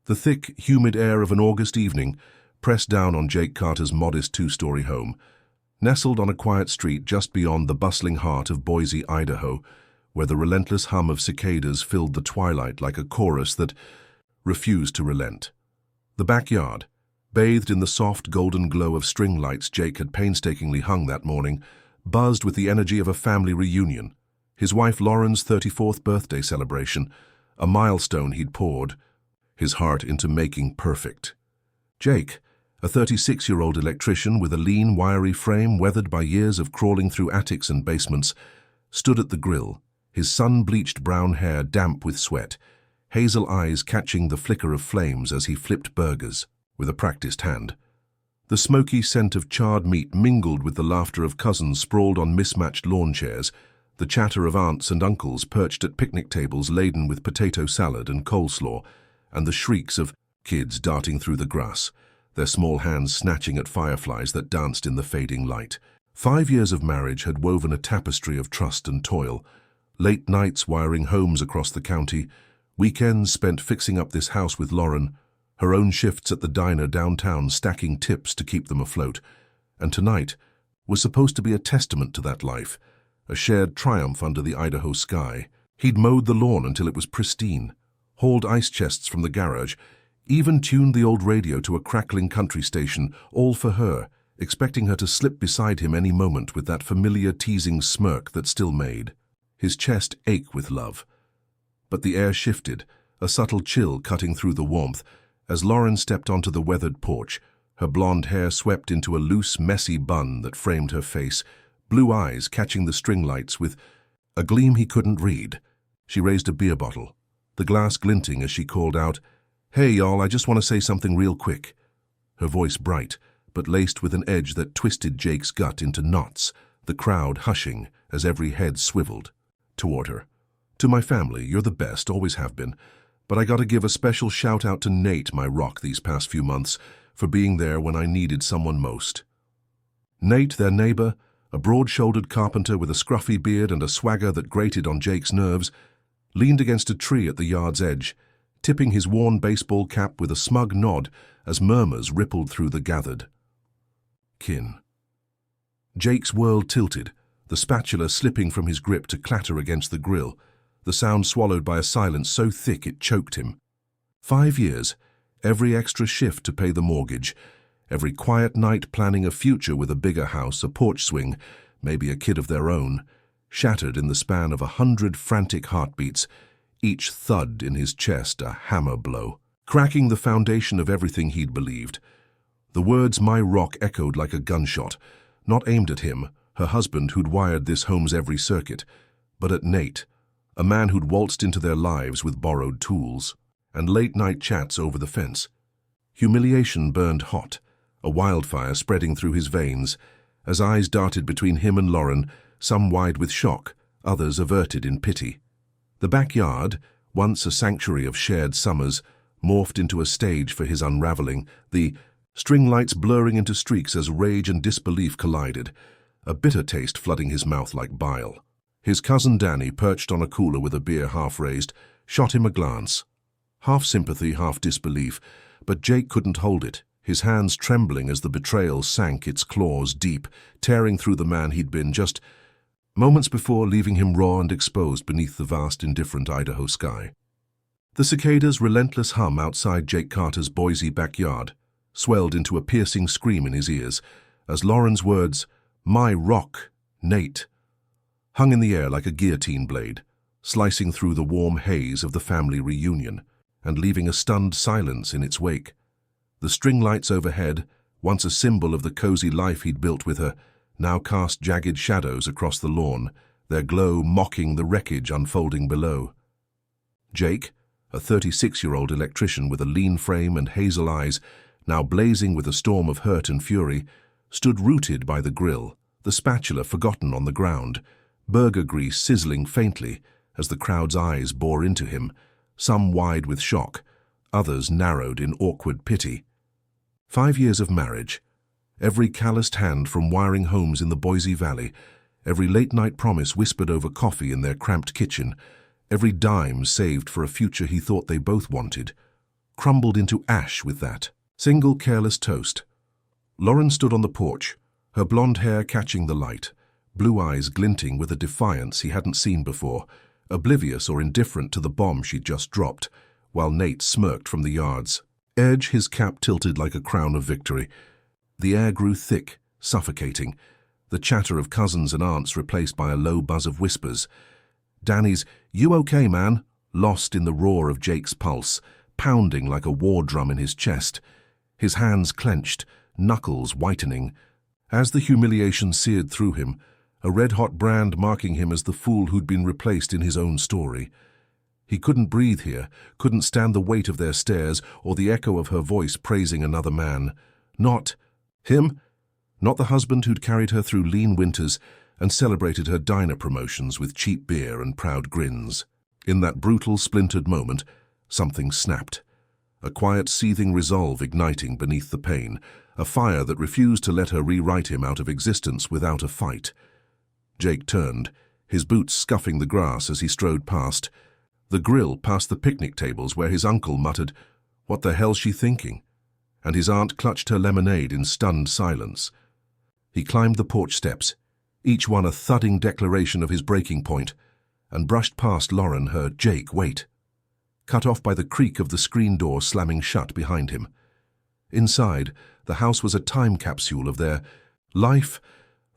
The thick, humid air of an August evening pressed down on Jake Carter's modest two-story home, nestled on a quiet street just beyond the bustling heart of Boise, Idaho, where the relentless hum of cicadas filled the twilight like a chorus that refused to relent. The backyard, bathed in the soft golden glow of string lights Jake had painstakingly hung that morning, buzzed with the energy of a family reunion. His wife Lauren's 34th birthday celebration, a milestone he'd poured his heart into making perfect. Jake, a 36-year-old electrician with a lean, wiry frame weathered by years of crawling through attics and basements, stood at the grill, his sun-bleached brown hair damp with sweat, hazel eyes catching the flicker of flames as he flipped burgers with a practiced hand. The smoky scent of charred meat mingled with the laughter of cousins sprawled on mismatched lawn chairs, the chatter of aunts and uncles perched at picnic tables laden with potato salad and coleslaw, and the shrieks of kids darting through the grass, their small hands snatching at fireflies that danced in the fading light. 5 years of marriage had woven a tapestry of trust and toil, late nights wiring homes across the county, weekends spent fixing up this house with Lauren, her own shifts at the diner downtown stacking tips to keep them afloat, and tonight was supposed to be a testament to that life, a shared triumph under the Idaho sky. He'd mowed the lawn until it was pristine, hauled ice chests from the garage, even tuned the old radio to a crackling country station, all for her, expecting her to slip beside him any moment with that familiar teasing smirk that still made his chest ache with love. But the air shifted, a subtle chill cutting through the warmth, as Lauren stepped onto the weathered porch, her blonde hair swept into a loose, messy bun that framed her face, blue eyes catching the string lights with a gleam he couldn't read. She raised a beer bottle, the glass glinting as she called out, "Hey, y'all, I just want to say something real quick." Her voice bright, but laced with an edge that twisted Jake's gut into knots, the crowd hushing as every head swiveled toward her. "To my family, you're the best, always have been. But I gotta give a special shout out to Nate, my rock these past few months, for being there when I needed someone most." Nate, their neighbor, a broad-shouldered carpenter with a scruffy beard and a swagger that grated on Jake's nerves, leaned against a tree at the yard's edge, tipping his worn baseball cap with a smug nod as murmurs rippled through the gathered kin. Jake's world tilted, the spatula slipping from his grip to clatter against the grill, the sound swallowed by a silence so thick it choked him. 5 years, every extra shift to pay the mortgage, every quiet night planning a future with a bigger house, a porch swing, maybe a kid of their own, shattered in the span of 100 frantic heartbeats, each thud in his chest a hammer blow, cracking the foundation of everything he'd believed. The words "my rock" echoed like a gunshot, not aimed at him, her husband who'd wired this home's every circuit, but at Nate, a man who'd waltzed into their lives with borrowed tools, and late-night chats over the fence. Humiliation burned hot, a wildfire spreading through his veins, as eyes darted between him and Lauren, some wide with shock, others averted in pity. The backyard, once a sanctuary of shared summers, morphed into a stage for his unraveling, the string lights blurring into streaks as rage and disbelief collided, a bitter taste flooding his mouth like bile. His cousin Danny, perched on a cooler with a beer half raised, shot him a glance. Half sympathy, half disbelief, but Jake couldn't hold it, his hands trembling as the betrayal sank its claws deep, tearing through the man he'd been just moments before, leaving him raw and exposed beneath the vast, indifferent Idaho sky. The cicadas' relentless hum outside Jake Carter's Boise backyard swelled into a piercing scream in his ears as Lauren's words, "My rock, Nate," hung in the air like a guillotine blade, slicing through the warm haze of the family reunion and leaving a stunned silence in its wake. The string lights overhead, once a symbol of the cozy life he'd built with her, now cast jagged shadows across the lawn, their glow mocking the wreckage unfolding below. Jake, a 36-year-old electrician with a lean frame and hazel eyes, now blazing with a storm of hurt and fury, stood rooted by the grill, the spatula forgotten on the ground, burger grease sizzling faintly as the crowd's eyes bore into him, some wide with shock, others narrowed in awkward pity. 5 years of marriage, every calloused hand from wiring homes in the Boise Valley, every late-night promise whispered over coffee in their cramped kitchen, every dime saved for a future he thought they both wanted, crumbled into ash with that single careless toast. Lauren stood on the porch, her blonde hair catching the light, blue eyes glinting with a defiance he hadn't seen before, oblivious or indifferent to the bomb she'd just dropped, while Nate smirked from the yards. Edge, his cap tilted like a crown of victory. The air grew thick, suffocating, the chatter of cousins and aunts replaced by a low buzz of whispers. Danny's, "You okay, man?" lost in the roar of Jake's pulse, pounding like a war drum in his chest. His hands clenched, knuckles whitening. As the humiliation seared through him, a red-hot brand marking him as the fool who'd been replaced in his own story. He couldn't breathe here, couldn't stand the weight of their stares or the echo of her voice praising another man. Not him, not the husband who'd carried her through lean winters and celebrated her diner promotions with cheap beer and proud grins. In that brutal, splintered moment, something snapped. A quiet, seething resolve igniting beneath the pain, a fire that refused to let her rewrite him out of existence without a fight. Jake turned, his boots scuffing the grass as he strode past. The grill past the picnic tables where his uncle muttered, "What the hell's she thinking?" and his aunt clutched her lemonade in stunned silence. He climbed the porch steps, each one a thudding declaration of his breaking point, and brushed past Lauren, her "Jake, wait," cut off by the creak of the screen door slamming shut behind him. Inside, the house was a time capsule of their life,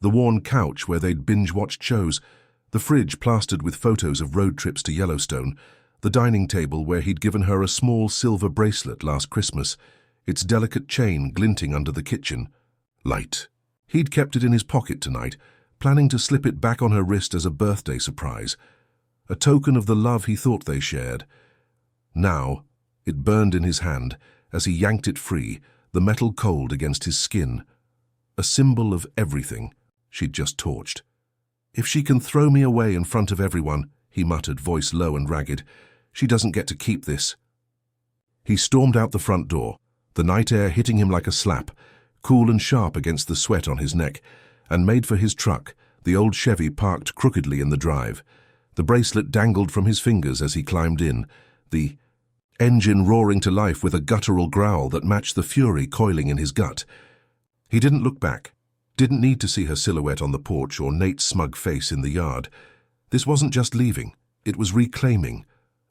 the worn couch where they'd binge-watched shows, the fridge plastered with photos of road trips to Yellowstone, the dining table where he'd given her a small silver bracelet last Christmas, its delicate chain glinting under the kitchen light. He'd kept it in his pocket tonight, planning to slip it back on her wrist as a birthday surprise, a token of the love he thought they shared. Now, it burned in his hand as he yanked it free, the metal cold against his skin, a symbol of everything she'd just torched. "If she can throw me away in front of everyone," he muttered, voice low and ragged, "she doesn't get to keep this." He stormed out the front door, the night air hitting him like a slap, cool and sharp against the sweat on his neck, and made for his truck, the old Chevy parked crookedly in the drive. The bracelet dangled from his fingers as he climbed in, the engine roaring to life with a guttural growl that matched the fury coiling in his gut. He didn't look back, didn't need to see her silhouette on the porch or Nate's smug face in the yard. This wasn't just leaving, it was reclaiming,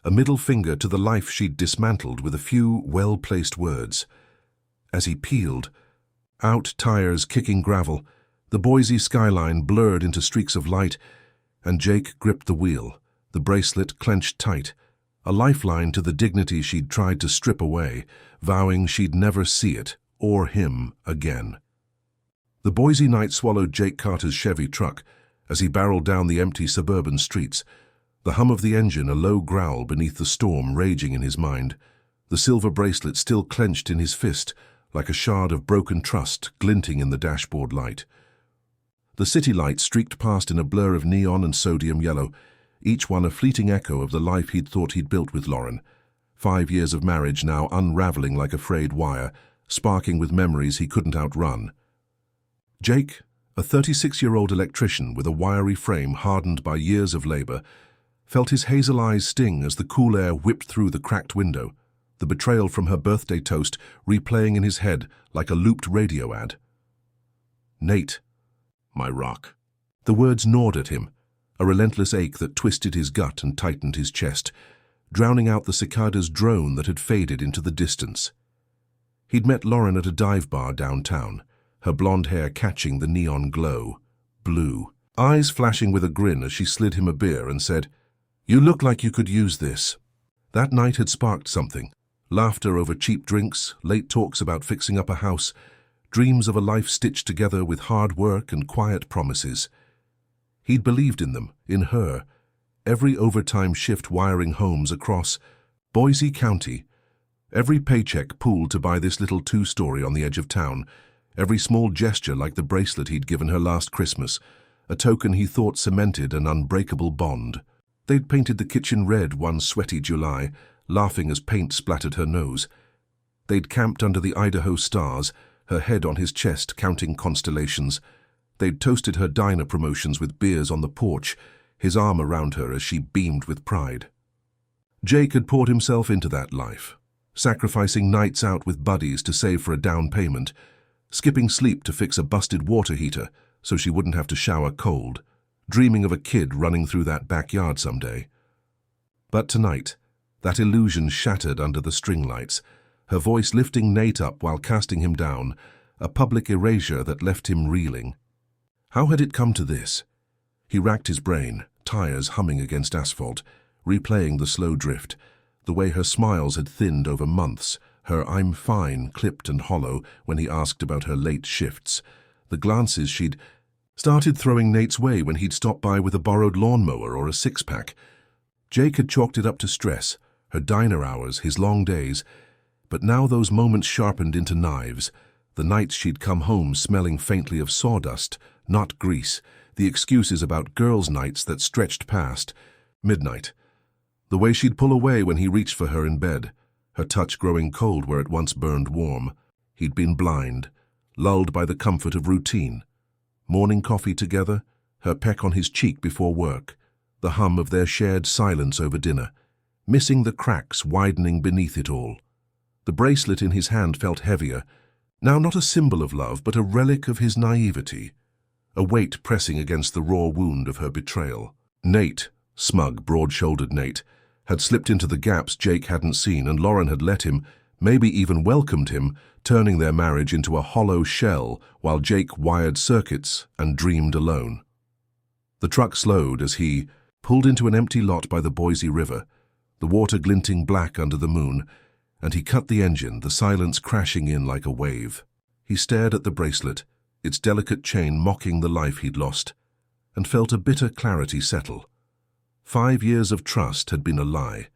a middle finger to the life she'd dismantled with a few well-placed words. As he peeled, out tires kicking gravel, the Boise skyline blurred into streaks of light, and Jake gripped the wheel, the bracelet clenched tight, a lifeline to the dignity she'd tried to strip away, vowing she'd never see it, or him, again. The Boise night swallowed Jake Carter's Chevy truck as he barreled down the empty suburban streets, the hum of the engine a low growl beneath the storm raging in his mind, the silver bracelet still clenched in his fist like a shard of broken trust glinting in the dashboard light. The city lights streaked past in a blur of neon and sodium yellow, each one a fleeting echo of the life he'd thought he'd built with Lauren. 5 years of marriage now unraveling like a frayed wire, sparking with memories he couldn't outrun. Jake, a 36-year-old electrician with a wiry frame hardened by years of labor, felt his hazel eyes sting as the cool air whipped through the cracked window, the betrayal from her birthday toast replaying in his head like a looped radio ad. "Nate, my rock." The words gnawed at him, a relentless ache that twisted his gut and tightened his chest, drowning out the cicada's drone that had faded into the distance. He'd met Lauren at a dive bar downtown, her blonde hair catching the neon glow, blue, eyes flashing with a grin as she slid him a beer and said, "You look like you could use this." That night had sparked something. Laughter over cheap drinks, late talks about fixing up a house, dreams of a life stitched together with hard work and quiet promises. He'd believed in them, in her, every overtime shift wiring homes across Boise County, every paycheck pooled to buy this little two-story on the edge of town, every small gesture like the bracelet he'd given her last Christmas, a token he thought cemented an unbreakable bond. They'd painted the kitchen red one sweaty July, laughing as paint splattered her nose. They'd camped under the Idaho stars, her head on his chest counting constellations. They'd toasted her diner promotions with beers on the porch, his arm around her as she beamed with pride. Jake had poured himself into that life, sacrificing nights out with buddies to save for a down payment, skipping sleep to fix a busted water heater so she wouldn't have to shower cold, dreaming of a kid running through that backyard someday. But tonight, that illusion shattered under the string lights, her voice lifting Nate up while casting him down, a public erasure that left him reeling. How had it come to this? He racked his brain, tires humming against asphalt, replaying the slow drift, the way her smiles had thinned over months, her "I'm fine" clipped and hollow when he asked about her late shifts, the glances she'd started throwing Nate's way when he'd stopped by with a borrowed lawnmower or a six-pack. Jake had chalked it up to stress, her diner hours, his long days, but now those moments sharpened into knives, the nights she'd come home smelling faintly of sawdust, not grease, the excuses about girls' nights that stretched past midnight, the way she'd pull away when he reached for her in bed, her touch growing cold where it once burned warm. He'd been blind, lulled by the comfort of routine. Morning coffee together, her peck on his cheek before work, the hum of their shared silence over dinner, missing the cracks widening beneath it all. The bracelet in his hand felt heavier, now not a symbol of love but a relic of his naivety, a weight pressing against the raw wound of her betrayal. Nate, smug, broad-shouldered Nate, had slipped into the gaps Jake hadn't seen, and Lauren had let him, maybe even welcomed him, turning their marriage into a hollow shell while Jake wired circuits and dreamed alone. The truck slowed as he pulled into an empty lot by the Boise River, the water glinting black under the moon, and he cut the engine, the silence crashing in like a wave. He stared at the bracelet, its delicate chain mocking the life he'd lost, and felt a bitter clarity settle. 5 years of trust had been a lie,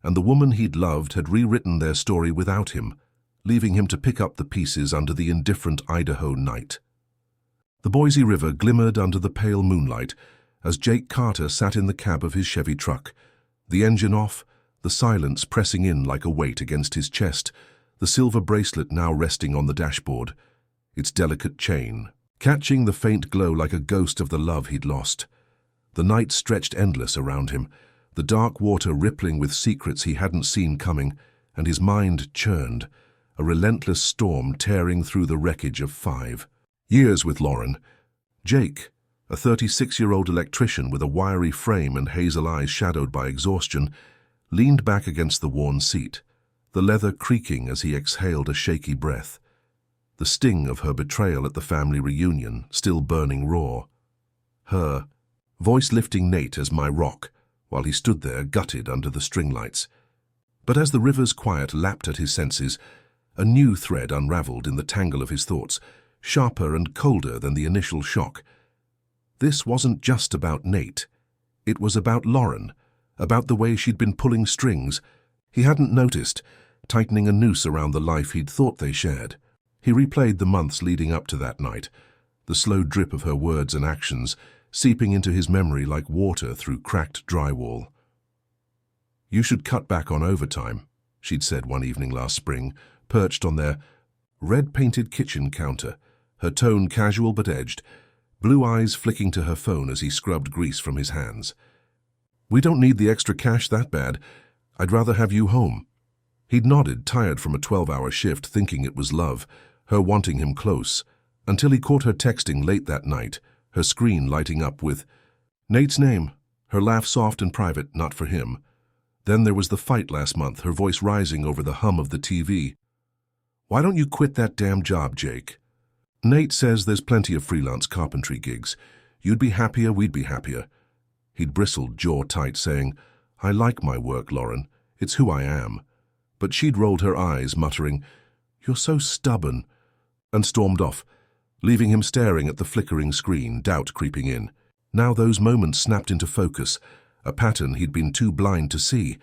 and the woman he'd loved had rewritten their story without him, leaving him to pick up the pieces under the indifferent Idaho night. The Boise River glimmered under the pale moonlight as Jake Carter sat in the cab of his Chevy truck, the engine off, the silence pressing in like a weight against his chest, the silver bracelet now resting on the dashboard, its delicate chain catching the faint glow like a ghost of the love he'd lost. The night stretched endless around him, the dark water rippling with secrets he hadn't seen coming, and his mind churned, a relentless storm tearing through the wreckage of 5 years with Lauren. Jake, a 36-year-old electrician with a wiry frame and hazel eyes shadowed by exhaustion, leaned back against the worn seat, the leather creaking as he exhaled a shaky breath. The sting of her betrayal at the family reunion still burning raw. Her voice lifting Nate as my rock, while he stood there gutted under the string lights. But as the river's quiet lapped at his senses, a new thread unraveled in the tangle of his thoughts, sharper and colder than the initial shock. This wasn't just about Nate. It was about Lauren, about the way she'd been pulling strings he hadn't noticed, tightening a noose around the life he'd thought they shared. He replayed the months leading up to that night, the slow drip of her words and actions, seeping into his memory like water through cracked drywall. "You should cut back on overtime," she'd said one evening last spring, perched on their red-painted kitchen counter, her tone casual but edged, blue eyes flicking to her phone as he scrubbed grease from his hands. "We don't need the extra cash that bad. I'd rather have you home." He'd nodded, tired from a 12-hour shift, thinking it was love, her wanting him close, until he caught her texting late that night, her screen lighting up with Nate's name, her laugh soft and private, not for him. Then there was the fight last month, her voice rising over the hum of the TV. "Why don't you quit that damn job, Jake? Nate says there's plenty of freelance carpentry gigs. You'd be happier, we'd be happier." He'd bristled, jaw tight, saying, "I like my work, Lauren. It's who I am." But she'd rolled her eyes, muttering, "You're so stubborn," and stormed off, leaving him staring at the flickering screen, doubt creeping in. Now those moments snapped into focus, a pattern he'd been too blind to see,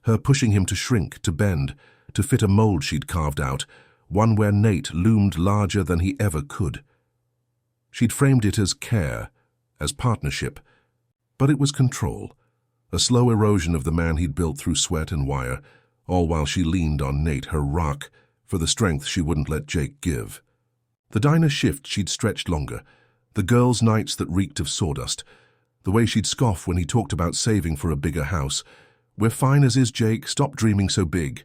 her pushing him to shrink, to bend, to fit a mold she'd carved out, one where Nate loomed larger than he ever could. She'd framed it as care, as partnership, but it was control, a slow erosion of the man he'd built through sweat and wire, all while she leaned on Nate, her rock, for the strength she wouldn't let Jake give. The diner shift she'd stretched longer, the girls' nights that reeked of sawdust, the way she'd scoff when he talked about saving for a bigger house. "We're fine as is, Jake. Stop dreaming so big."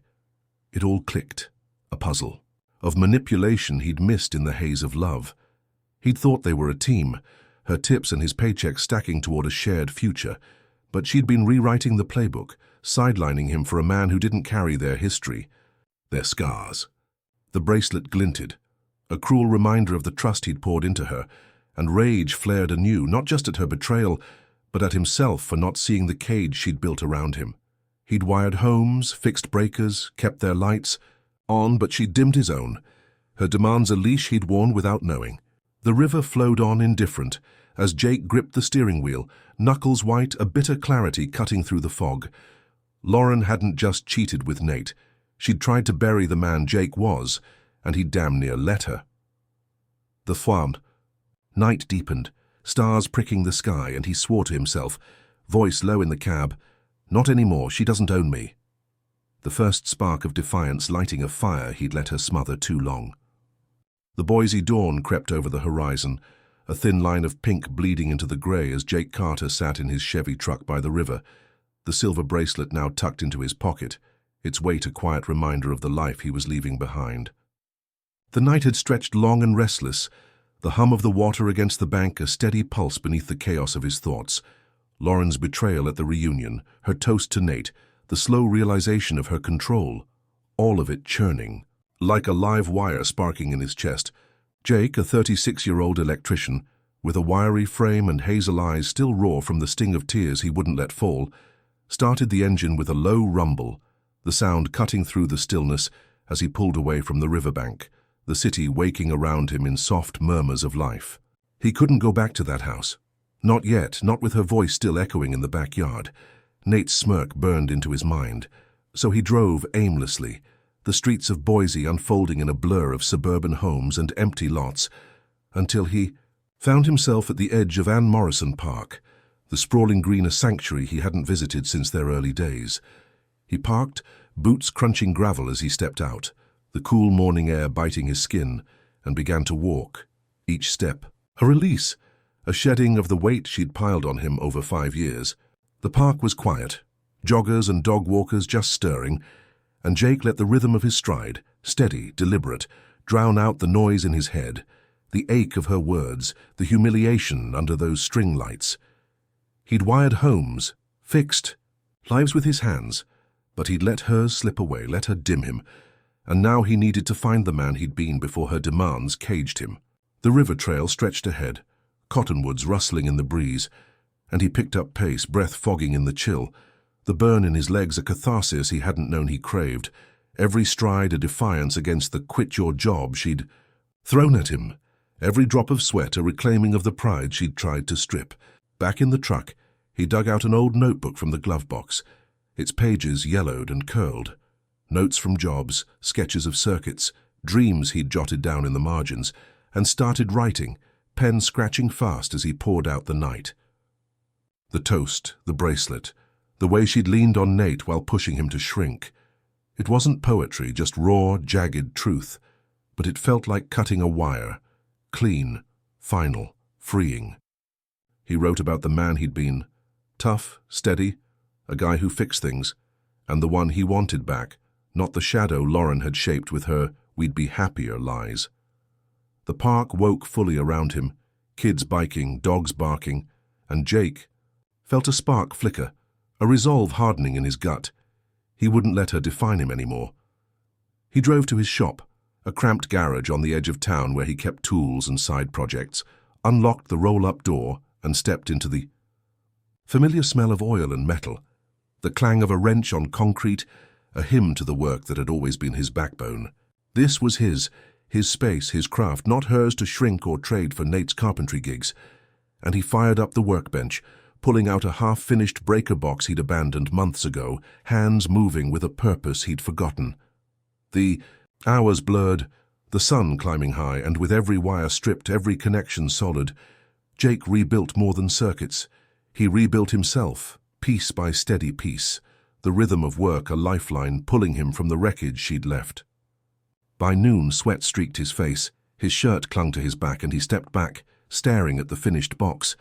It all clicked. A puzzle. Of manipulation he'd missed in the haze of love. He'd thought they were a team, her tips and his paycheck stacking toward a shared future, but she'd been rewriting the playbook, sidelining him for a man who didn't carry their history, their scars. The bracelet glinted, a cruel reminder of the trust he'd poured into her, and rage flared anew, not just at her betrayal, but at himself for not seeing the cage she'd built around him. He'd wired homes, fixed breakers, kept their lights on, but she'd dimmed his own, her demands a leash he'd worn without knowing. The river flowed on indifferent, as Jake gripped the steering wheel, knuckles white, a bitter clarity cutting through the fog. Lauren hadn't just cheated with Nate. She'd tried to bury the man Jake was, and he'd damn near let her. The farm. Night deepened, stars pricking the sky, and he swore to himself, voice low in the cab, "Not anymore, she doesn't own me." The first spark of defiance lighting a fire he'd let her smother too long. The Boise dawn crept over the horizon, a thin line of pink bleeding into the grey as Jake Carter sat in his Chevy truck by the river, the silver bracelet now tucked into his pocket, its weight a quiet reminder of the life he was leaving behind. The night had stretched long and restless, the hum of the water against the bank a steady pulse beneath the chaos of his thoughts. Lauren's betrayal at the reunion, her toast to Nate, the slow realization of her control, all of it churning, like a live wire sparking in his chest. Jake, a 36-year-old electrician, with a wiry frame and hazel eyes still raw from the sting of tears he wouldn't let fall, started the engine with a low rumble, the sound cutting through the stillness as he pulled away from the riverbank, the city waking around him in soft murmurs of life. He couldn't go back to that house. Not yet, not with her voice still echoing in the backyard. Nate's smirk burned into his mind. So he drove aimlessly, the streets of Boise unfolding in a blur of suburban homes and empty lots, until he found himself at the edge of Ann Morrison Park, the sprawling green a sanctuary he hadn't visited since their early days. He parked, boots crunching gravel as he stepped out, the cool morning air biting his skin, and began to walk, each step a release, a shedding of the weight she'd piled on him over 5 years. The park was quiet, joggers and dog walkers just stirring, and Jake let the rhythm of his stride, steady, deliberate, drown out the noise in his head, the ache of her words, the humiliation under those string lights. He'd wired homes, fixed, lives with his hands, but he'd let hers slip away, let her dim him, and now he needed to find the man he'd been before her demands caged him. The river trail stretched ahead, cottonwoods rustling in the breeze, and he picked up pace, breath fogging in the chill, the burn in his legs a catharsis he hadn't known he craved, every stride a defiance against the quit-your-job she'd thrown at him, every drop of sweat a reclaiming of the pride she'd tried to strip. Back in the truck, he dug out an old notebook from the glove box, its pages yellowed and curled. Notes from jobs, sketches of circuits, dreams he'd jotted down in the margins, and started writing, pen scratching fast as he poured out the night. The toast, the bracelet, the way she'd leaned on Nate while pushing him to shrink. It wasn't poetry, just raw, jagged truth, but it felt like cutting a wire, clean, final, freeing. He wrote about the man he'd been, tough, steady, a guy who fixed things, and the one he wanted back, not the shadow Lauren had shaped with her "we'd be happier" lies. The park woke fully around him, kids biking, dogs barking, and Jake felt a spark flicker, a resolve hardening in his gut. He wouldn't let her define him anymore. He drove to his shop, a cramped garage on the edge of town where he kept tools and side projects, unlocked the roll-up door, and stepped into the familiar smell of oil and metal, the clang of a wrench on concrete, a hymn to the work that had always been his backbone. This was his space, his craft, not hers to shrink or trade for Nate's carpentry gigs. And he fired up the workbench, pulling out a half-finished breaker box he'd abandoned months ago, hands moving with a purpose he'd forgotten. The hours blurred, the sun climbing high, and with every wire stripped, every connection solid, Jake rebuilt more than circuits. He rebuilt himself, piece by steady piece, the rhythm of work a lifeline pulling him from the wreckage she'd left. By noon, sweat streaked his face, his shirt clung to his back, and he stepped back, staring at the finished box,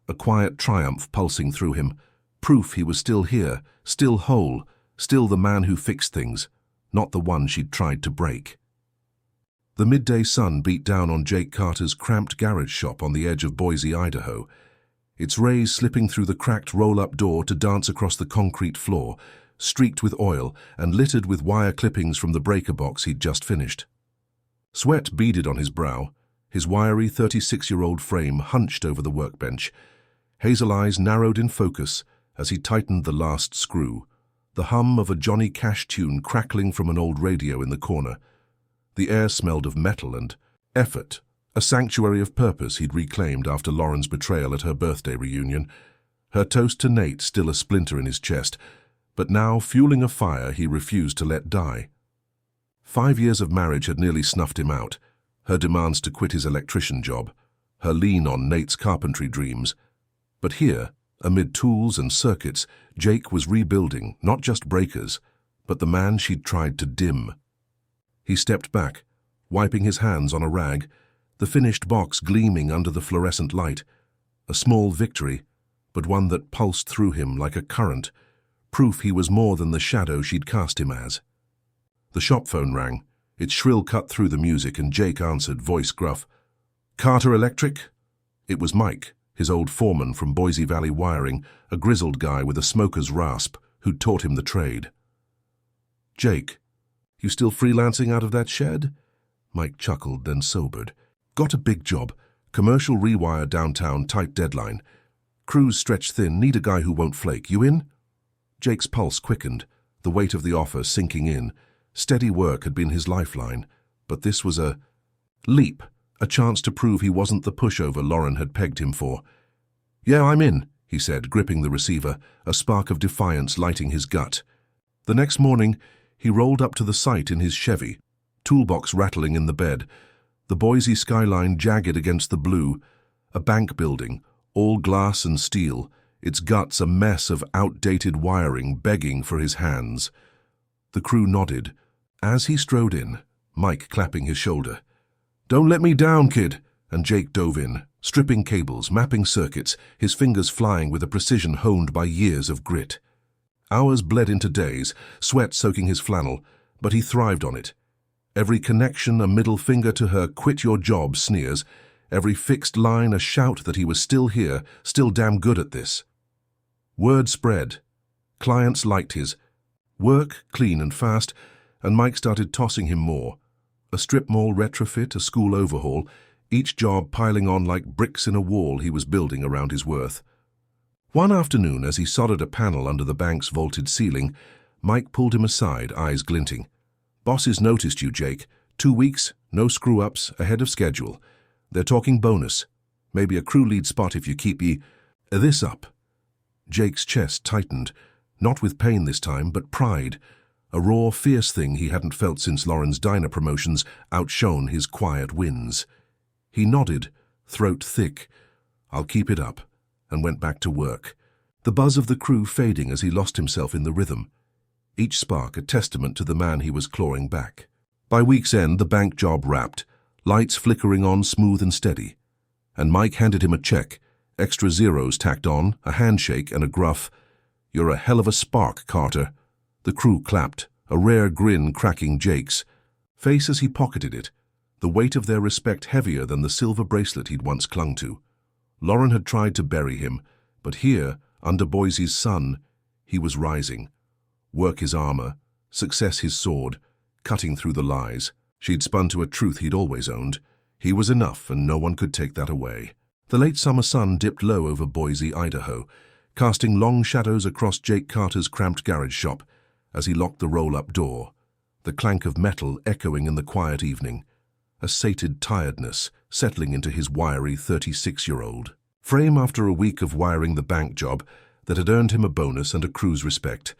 a quiet triumph pulsing through him, proof he was still here, still whole, still the man who fixed things, not the one she'd tried to break. The midday sun beat down on Jake Carter's cramped garage shop on the edge of Boise, Idaho, its rays slipping through the cracked roll-up door to dance across the concrete floor, streaked with oil and littered with wire clippings from the breaker box he'd just finished. Sweat beaded on his brow, his wiry 36-year-old frame hunched over the workbench. Hazel eyes narrowed in focus as he tightened the last screw, the hum of a Johnny Cash tune crackling from an old radio in the corner. The air smelled of metal and effort, a sanctuary of purpose he'd reclaimed after Lauren's betrayal at her birthday reunion. Her toast to Nate still a splinter in his chest, but now fueling a fire he refused to let die. 5 years of marriage had nearly snuffed him out, her demands to quit his electrician job, her lean on Nate's carpentry dreams. But here, amid tools and circuits, Jake was rebuilding not just breakers, but the man she'd tried to dim. He stepped back, wiping his hands on a rag, the finished box gleaming under the fluorescent light. A small victory, but one that pulsed through him like a current, proof he was more than the shadow she'd cast him as. The shop phone rang, its shrill cut through the music, and Jake answered, voice gruff. "Carter Electric?" It was Mike, his old foreman from Boise Valley Wiring, a grizzled guy with a smoker's rasp who'd taught him the trade. "Jake, you still freelancing out of that shed?" Mike chuckled, then sobered. "Got a big job. Commercial rewire downtown, tight deadline. Crews stretched thin, need a guy who won't flake. You in?" Jake's pulse quickened, the weight of the offer sinking in. Steady work had been his lifeline, but this was a leap, a chance to prove he wasn't the pushover Lauren had pegged him for. "Yeah, I'm in," he said, gripping the receiver, a spark of defiance lighting his gut. The next morning, he rolled up to the site in his Chevy, toolbox rattling in the bed, the Boise skyline jagged against the blue, a bank building, all glass and steel, its guts a mess of outdated wiring begging for his hands. The crew nodded. As he strode in, Mike clapping his shoulder. "Don't let me down, kid," and Jake dove in, stripping cables, mapping circuits, his fingers flying with a precision honed by years of grit. Hours bled into days, sweat soaking his flannel, but he thrived on it. Every connection a middle finger to her "quit your job" sneers, every fixed line a shout that he was still here, still damn good at this. Word spread. Clients liked his work, clean and fast, and Mike started tossing him more. A strip mall retrofit, a school overhaul, each job piling on like bricks in a wall he was building around his worth. One afternoon, as he soldered a panel under the bank's vaulted ceiling, Mike pulled him aside, eyes glinting. "Bosses noticed you, Jake. 2 weeks, no screw-ups, ahead of schedule. They're talking bonus. Maybe a crew lead spot if you keep this up." Jake's chest tightened, not with pain this time, but pride. A raw, fierce thing he hadn't felt since Lauren's diner promotions outshone his quiet wins. He nodded, throat thick. "I'll keep it up," and went back to work, the buzz of the crew fading as he lost himself in the rhythm. Each spark a testament to the man he was clawing back. By week's end, the bank job wrapped, lights flickering on smooth and steady. And Mike handed him a check, extra zeros tacked on, a handshake and a gruff, "You're a hell of a spark, Carter." The crew clapped, a rare grin cracking Jake's face as he pocketed it, the weight of their respect heavier than the silver bracelet he'd once clung to. Lauren had tried to bury him, but here, under Boise's sun, he was rising. Work his armor, success his sword, cutting through the lies. She'd spun to a truth he'd always owned. He was enough, and no one could take that away. The late summer sun dipped low over Boise, Idaho, casting long shadows across Jake Carter's cramped garage shop as he locked the roll-up door, the clank of metal echoing in the quiet evening, a sated tiredness settling into his wiry 36-year-old frame after a week of wiring the bank job that had earned him a bonus and a crew's respect.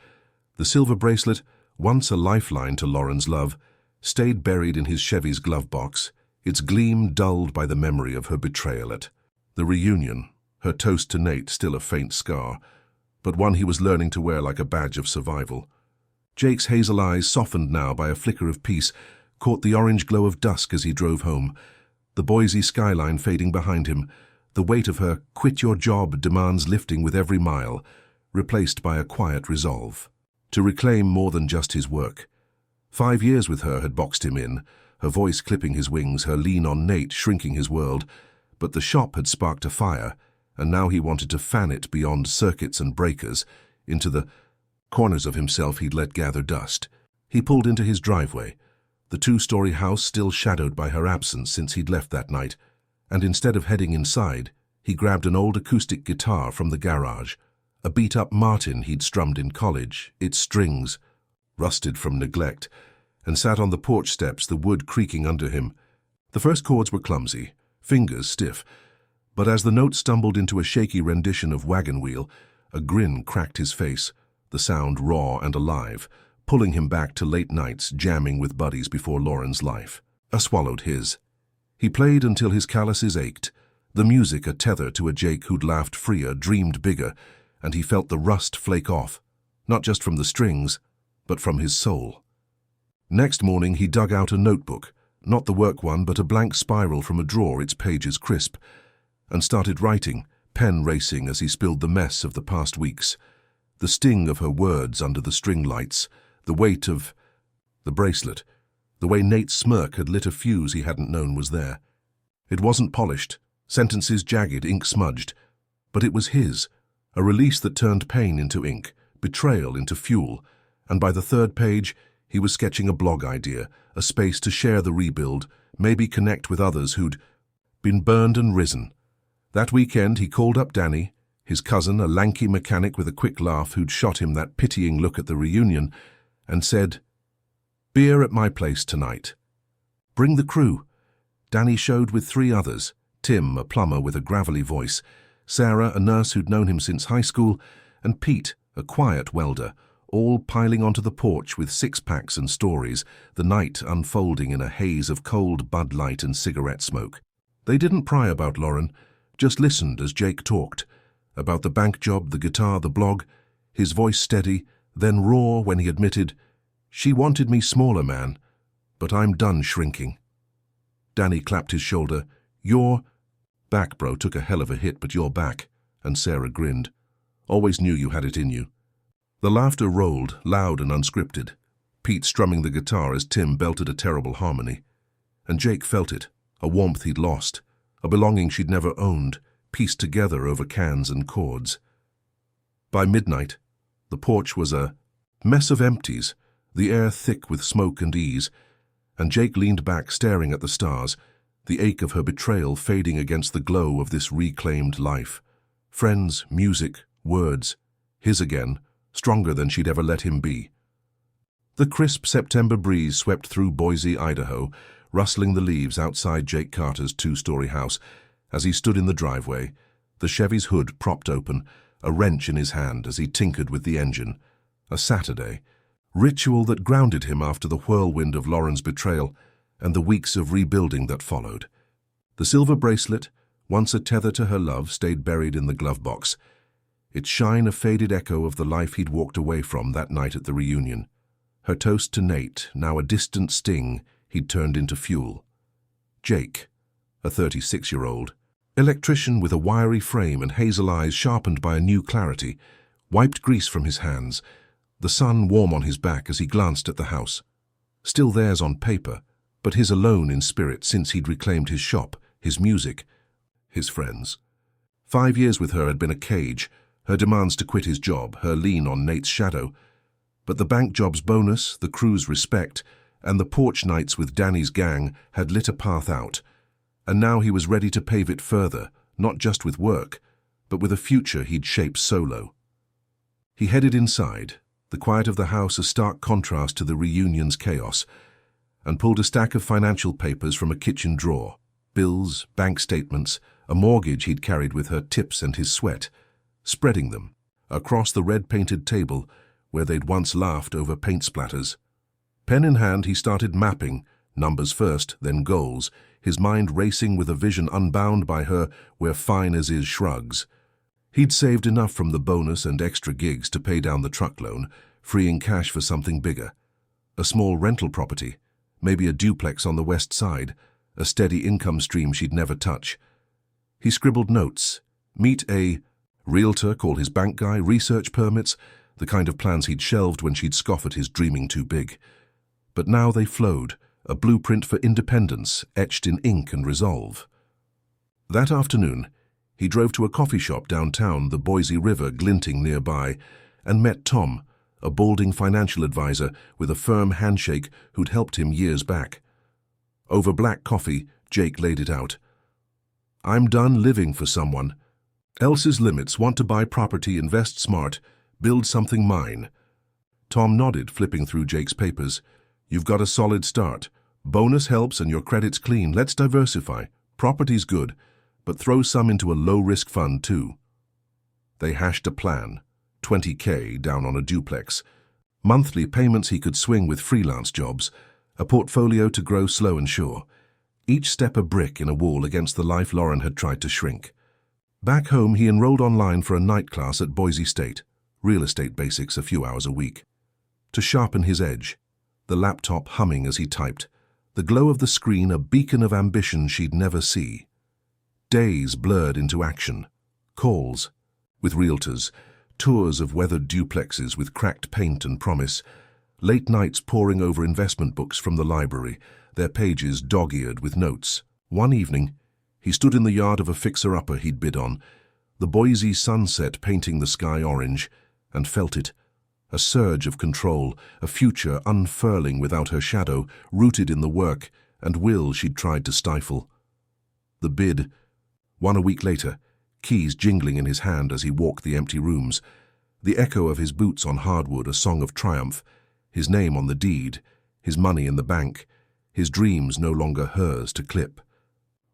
The silver bracelet, once a lifeline to Lauren's love, stayed buried in his Chevy's glove box, its gleam dulled by the memory of her betrayal at the reunion, her toast to Nate still a faint scar, but one he was learning to wear like a badge of survival. Jake's hazel eyes, softened now by a flicker of peace, caught the orange glow of dusk as he drove home, the Boise skyline fading behind him, the weight of her "quit your job" demands lifting with every mile, replaced by a quiet resolve to reclaim more than just his work. 5 years with her had boxed him in, her voice clipping his wings, her lean on Nate shrinking his world, but the shop had sparked a fire, and now he wanted to fan it beyond circuits and breakers, into the corners of himself he'd let gather dust. He pulled into his driveway, the 2-story house still shadowed by her absence since he'd left that night, and instead of heading inside, he grabbed an old acoustic guitar from the garage, a beat-up Martin he'd strummed in college, its strings rusted from neglect, and sat on the porch steps, the wood creaking under him. The first chords were clumsy, fingers stiff, but as the notes stumbled into a shaky rendition of Wagon Wheel, a grin cracked his face, the sound raw and alive, pulling him back to late nights jamming with buddies before Lauren's life. Swallowed his. He played until his calluses ached, the music a tether to a Jake who'd laughed freer, dreamed bigger, and he felt the rust flake off, not just from the strings, but from his soul. Next morning he dug out a notebook, not the work one but a blank spiral from a drawer, its pages crisp, and started writing, pen racing as he spilled the mess of the past weeks, the sting of her words under the string lights, the weight of the bracelet, the way Nate's smirk had lit a fuse he hadn't known was there. It wasn't polished, sentences jagged, ink smudged, but it was his, a release that turned pain into ink, betrayal into fuel, and by the 3rd page he was sketching a blog idea, a space to share the rebuild, maybe connect with others who'd been burned and risen. That weekend he called up Danny, his cousin, a lanky mechanic with a quick laugh who'd shot him that pitying look at the reunion, and said, "Beer at my place tonight. Bring the crew." Danny showed with 3 others, Tim, a plumber with a gravelly voice, Sarah, a nurse who'd known him since high school, and Pete, a quiet welder, all piling onto the porch with 6-packs and stories, the night unfolding in a haze of cold Bud Light and cigarette smoke. They didn't pry about Lauren, just listened as Jake talked, about the bank job, the guitar, the blog, his voice steady, then raw when he admitted, "She wanted me smaller, man, but I'm done shrinking." Danny clapped his shoulder. "You're back, bro, took a hell of a hit, but you're back," and Sarah grinned. "Always knew you had it in you." The laughter rolled, loud and unscripted, Pete strumming the guitar as Tim belted a terrible harmony. And Jake felt it, a warmth he'd lost, a belonging she'd never owned, pieced together over cans and chords. By midnight, the porch was a mess of empties, the air thick with smoke and ease, and Jake leaned back staring at the stars, the ache of her betrayal fading against the glow of this reclaimed life. Friends, music, words, his again, stronger than she'd ever let him be. The crisp September breeze swept through Boise, Idaho, rustling the leaves outside Jake Carter's 2-story house as he stood in the driveway, the Chevy's hood propped open, a wrench in his hand as he tinkered with the engine. A Saturday, ritual that grounded him after the whirlwind of Lauren's betrayal and the weeks of rebuilding that followed. The silver bracelet, once a tether to her love, stayed buried in the glove box, its shine a faded echo of the life he'd walked away from that night at the reunion. Her toast to Nate, now a distant sting he'd turned into fuel. Jake, a 36-year-old, electrician with a wiry frame and hazel eyes sharpened by a new clarity, wiped grease from his hands, the sun warm on his back as he glanced at the house. Still theirs on paper, but his alone in spirit since he'd reclaimed his shop, his music, his friends. 5 years with her had been a cage, her demands to quit his job, her lean on Nate's shadow. But the bank job's bonus, the crew's respect, and the porch nights with Danny's gang had lit a path out, and now he was ready to pave it further, not just with work, but with a future he'd shape solo. He headed inside, the quiet of the house a stark contrast to the reunion's chaos, and pulled a stack of financial papers from a kitchen drawer, bills, bank statements, a mortgage he'd carried with her tips and his sweat, spreading them across the red-painted table where they'd once laughed over paint splatters. Pen in hand, he started mapping, numbers first, then goals, his mind racing with a vision unbound by her "we're fine as is" shrugs. He'd saved enough from the bonus and extra gigs to pay down the truck loan, freeing cash for something bigger. A small rental property, maybe a duplex on the west side, a steady income stream she'd never touch. He scribbled notes, meet a realtor, call his bank guy, research permits, the kind of plans he'd shelved when she'd scoff at his dreaming too big. but now they flowed, a blueprint for independence etched in ink and resolve. That afternoon, he drove to a coffee shop downtown, the Boise River glinting nearby, and met Tom, a balding financial advisor with a firm handshake who'd helped him years back. Over black coffee, Jake laid it out. "I'm done living for someone else's limits, want to buy property, invest smart, build something mine." Tom nodded, flipping through Jake's papers. "You've got a solid start. Bonus helps and your credit's clean. Let's diversify. Property's good, but throw some into a low-risk fund too." They hashed a plan. $20K down on a duplex. Monthly payments he could swing with freelance jobs. A portfolio to grow slow and sure. Each step a brick in a wall against the life Lauren had tried to shrink. Back home, he enrolled online for a night class at Boise State. Real estate basics a few hours a week. To sharpen his edge. The laptop humming as he typed. The glow of the screen a beacon of ambition she'd never see. Days blurred into action. Calls. With realtors. Tours of weathered duplexes with cracked paint and promise. Late nights poring over investment books from the library, their pages dog-eared with notes. One evening, he stood in the yard of a fixer-upper he'd bid on, the Boise sunset painting the sky orange, and felt it. A surge of control, a future unfurling without her shadow, rooted in the work and will she'd tried to stifle. The bid, won a week later, keys jingling in his hand as he walked the empty rooms, the echo of his boots on hardwood a song of triumph, his name on the deed, his money in the bank, his dreams no longer hers to clip.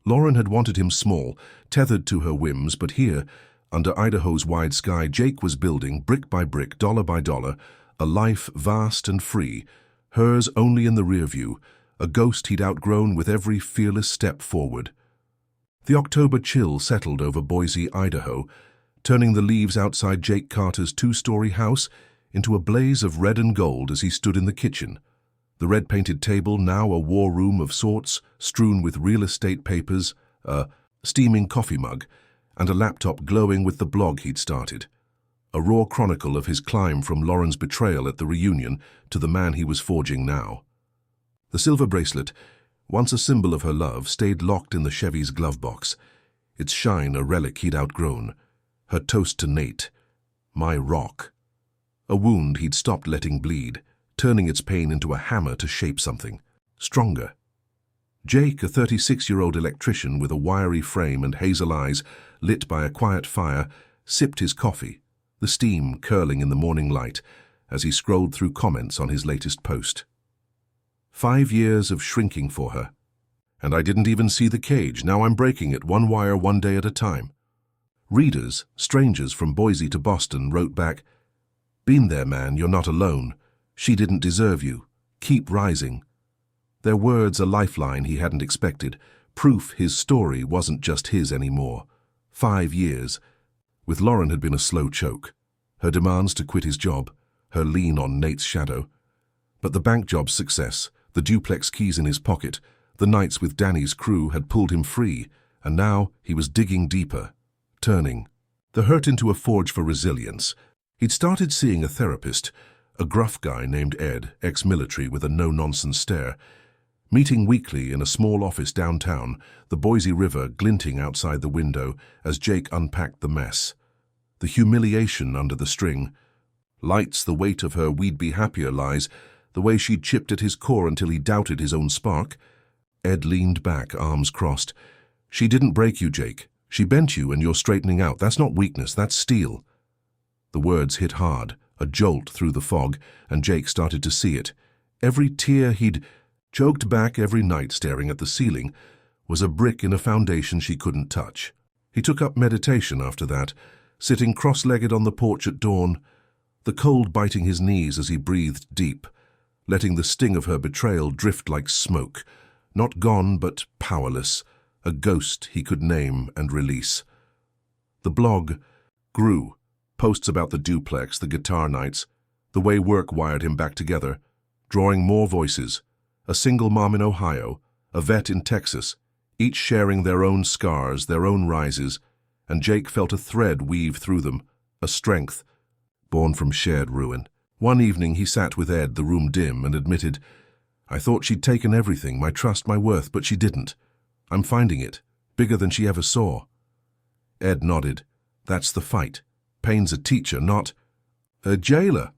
Lauren had wanted him small, tethered to her whims, but here, under Idaho's wide sky, Jake was building, brick by brick, dollar by dollar, a life vast and free, hers only in the rear view, a ghost he'd outgrown with every fearless step forward. The October chill settled over Boise, Idaho, turning the leaves outside Jake Carter's two-story house into a blaze of red and gold as he stood in the kitchen. The red-painted table, now a war room of sorts, strewn with real estate papers, a steaming coffee mug, and a laptop glowing with the blog he'd started. A raw chronicle of his climb from Lauren's betrayal at the reunion to the man he was forging now. The silver bracelet, once a symbol of her love, stayed locked in the Chevy's glove box, its shine a relic he'd outgrown. Her toast to Nate. My rock. A wound he'd stopped letting bleed, turning its pain into a hammer to shape something stronger. Jake, a 36-year-old electrician with a wiry frame and hazel eyes lit by a quiet fire, sipped his coffee, the steam curling in the morning light as he scrolled through comments on his latest post. 5 years of shrinking for her. And I didn't even see the cage. Now I'm breaking it, one wire, one day at a time. Readers, strangers from Boise to Boston, wrote back, "Been there, man, you're not alone. She didn't deserve you. Keep rising." Their words a lifeline he hadn't expected, proof his story wasn't just his anymore. 5 years. With Lauren had been a slow choke. Her demands to quit his job, her lean on Nate's shadow. But the bank job's success, the duplex keys in his pocket, the nights with Danny's crew had pulled him free, and now he was digging deeper, turning the hurt into a forge for resilience. He'd started seeing a therapist, a gruff guy named Ed, ex-military with a no-nonsense stare, meeting weekly in a small office downtown, the Boise River glinting outside the window as Jake unpacked the mess. The humiliation under the string. Lights, the weight of her "we'd be happier" lies, the way she'd chipped at his core until he doubted his own spark. Ed leaned back, arms crossed. "She didn't break you, Jake. She bent you and you're straightening out. That's not weakness, that's steel." The words hit hard, a jolt through the fog, and Jake started to see it. Every tear he'd choked back every night staring at the ceiling was a brick in a foundation she couldn't touch. He took up meditation after that, sitting cross-legged on the porch at dawn, the cold biting his knees as he breathed deep, letting the sting of her betrayal drift like smoke, not gone but powerless, a ghost he could name and release. The blog grew, posts about the duplex, the guitar nights, the way work wired him back together, drawing more voices, a single mom in Ohio, a vet in Texas, each sharing their own scars, their own rises, and Jake felt a thread weave through them, a strength, born from shared ruin. One evening he sat with Ed, the room dim, and admitted, I thought she'd taken everything, my trust, my worth, but she didn't. I'm finding it, bigger than she ever saw. Ed nodded. That's the fight. Payne's a teacher, not a jailer.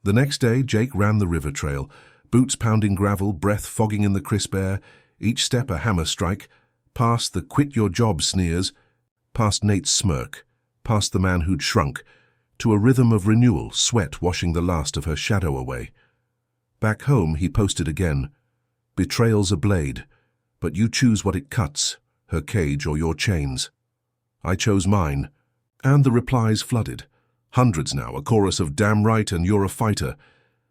The next day, Jake ran the river trail, boots pounding gravel, breath fogging in the crisp air, each step a hammer strike, past the quit your job sneers, past Nate's smirk, past the man who'd shrunk, to a rhythm of renewal, sweat washing the last of her shadow away. Back home, he posted again. Betrayal's a blade, but you choose what it cuts, her cage or your chains. I chose mine, and the replies flooded. Hundreds now, a chorus of damn right and you're a fighter,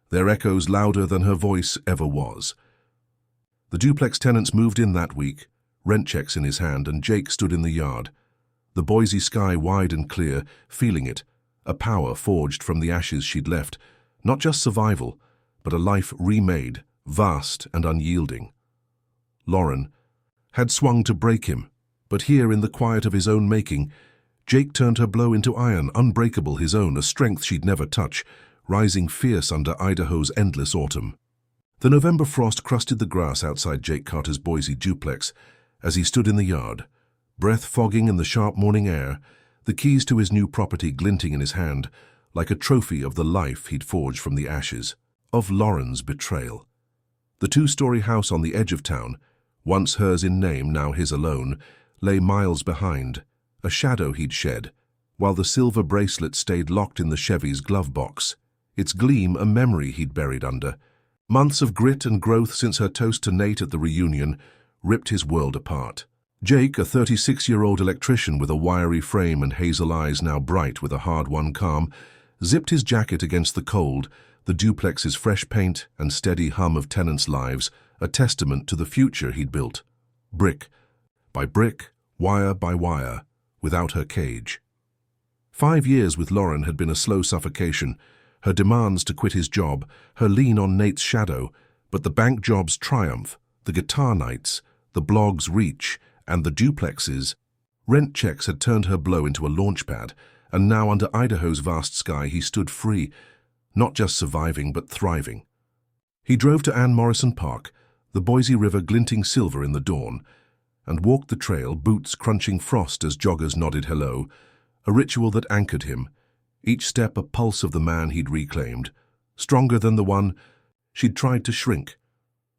their echoes louder than her voice ever was. The duplex tenants moved in that week, rent checks in his hand, and Jake stood in the yard. The Boise sky wide and clear, feeling it, a power forged from the ashes she'd left, not just survival, but a life remade, vast and unyielding. Lauren had swung to break him, but here in the quiet of his own making, Jake turned her blow into iron, unbreakable his own, a strength she'd never touch, rising fierce under Idaho's endless autumn. The November frost crusted the grass outside Jake Carter's Boise duplex as he stood in the yard, breath fogging in the sharp morning air, the keys to his new property glinting in his hand, like a trophy of the life he'd forged from the ashes, of Lauren's betrayal. The two-story house on the edge of town, once hers in name, now his alone, lay miles behind, a shadow he'd shed, while the silver bracelet stayed locked in the Chevy's glove box, its gleam a memory he'd buried under. Months of grit and growth since her toast to Nate at the reunion ripped his world apart. Jake, a 36-year-old electrician with a wiry frame and hazel eyes now bright with a hard-won calm, zipped his jacket against the cold, the duplex's fresh paint and steady hum of tenants' lives, a testament to the future he'd built. Brick by brick, wire by wire, without her cage. 5 years with Lauren had been a slow suffocation, her demands to quit his job, her lean on Nate's shadow, but the bank job's triumph, the guitar nights, the blog's reach, and the duplex's rent checks had turned her blow into a launchpad, and now under Idaho's vast sky he stood free, not just surviving but thriving. He drove to Ann Morrison Park, the Boise River glinting silver in the dawn, and walked the trail, boots crunching frost as joggers nodded hello, a ritual that anchored him, each step a pulse of the man he'd reclaimed, stronger than the one she'd tried to shrink.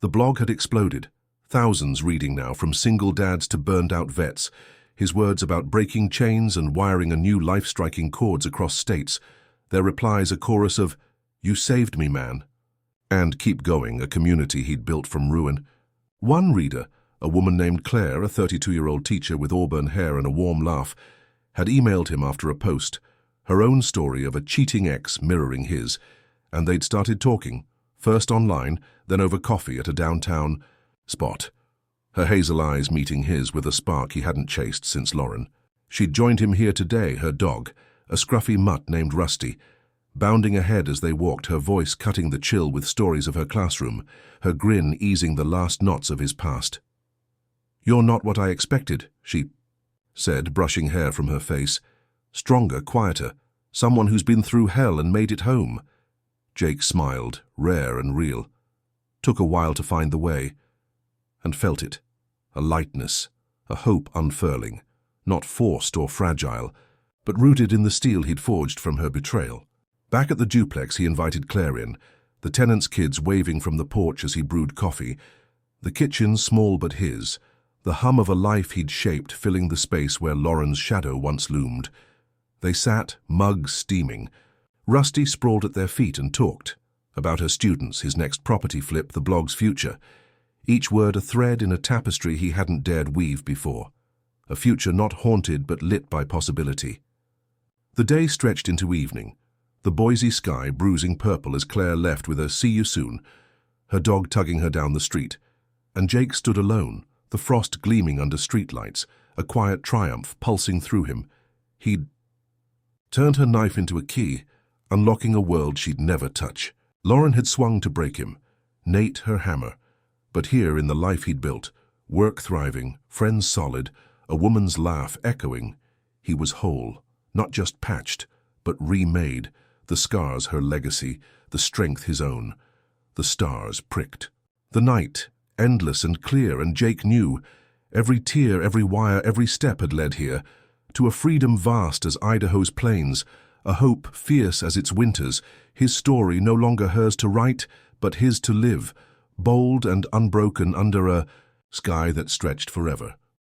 The blog had exploded, thousands reading now, from single dads to burned-out vets, his words about breaking chains and wiring a new life striking chords across states, their replies a chorus of, "You saved me, man," and "Keep going," a community he'd built from ruin. One reader, a woman named Claire, a 32-year-old teacher with auburn hair and a warm laugh, had emailed him after a post, her own story of a cheating ex mirroring his, and they'd started talking, first online, then over coffee at a downtown spot, her hazel eyes meeting his with a spark he hadn't chased since Lauren. She'd joined him here today, her dog, a scruffy mutt named Rusty, bounding ahead as they walked, her voice cutting the chill with stories of her classroom, her grin easing the last knots of his past. "You're not what I expected," she said, brushing hair from her face. "Stronger, quieter, someone who's been through hell and made it home." Jake smiled, rare and real. Took a while to find the way, and felt it, a lightness, a hope unfurling, not forced or fragile, but rooted in the steel he'd forged from her betrayal. Back at the duplex, he invited Claire in, the tenants' kids waving from the porch as he brewed coffee, the kitchen small but his, the hum of a life he'd shaped filling the space where Lauren's shadow once loomed. They sat, mugs steaming. Rusty sprawled at their feet and talked about her students, his next property flip, the blog's future, each word a thread in a tapestry he hadn't dared weave before, a future not haunted but lit by possibility. The day stretched into evening, the Boise sky bruising purple as Claire left with a "see you soon," her dog tugging her down the street, and Jake stood alone, the frost gleaming under streetlights, a quiet triumph pulsing through him. He'd turned her knife into a key, unlocking a world she'd never touch. Lauren had swung to break him, Nate her hammer, but here in the life he'd built, work thriving, friends solid, a woman's laugh echoing, he was whole, not just patched, but remade, the scars her legacy, the strength his own, the stars pricked. The night, endless and clear, and Jake knew. Every tear, every wire, every step had led here, to a freedom vast as Idaho's plains, a hope fierce as its winters, his story no longer hers to write, but his to live, bold and unbroken under a sky that stretched forever.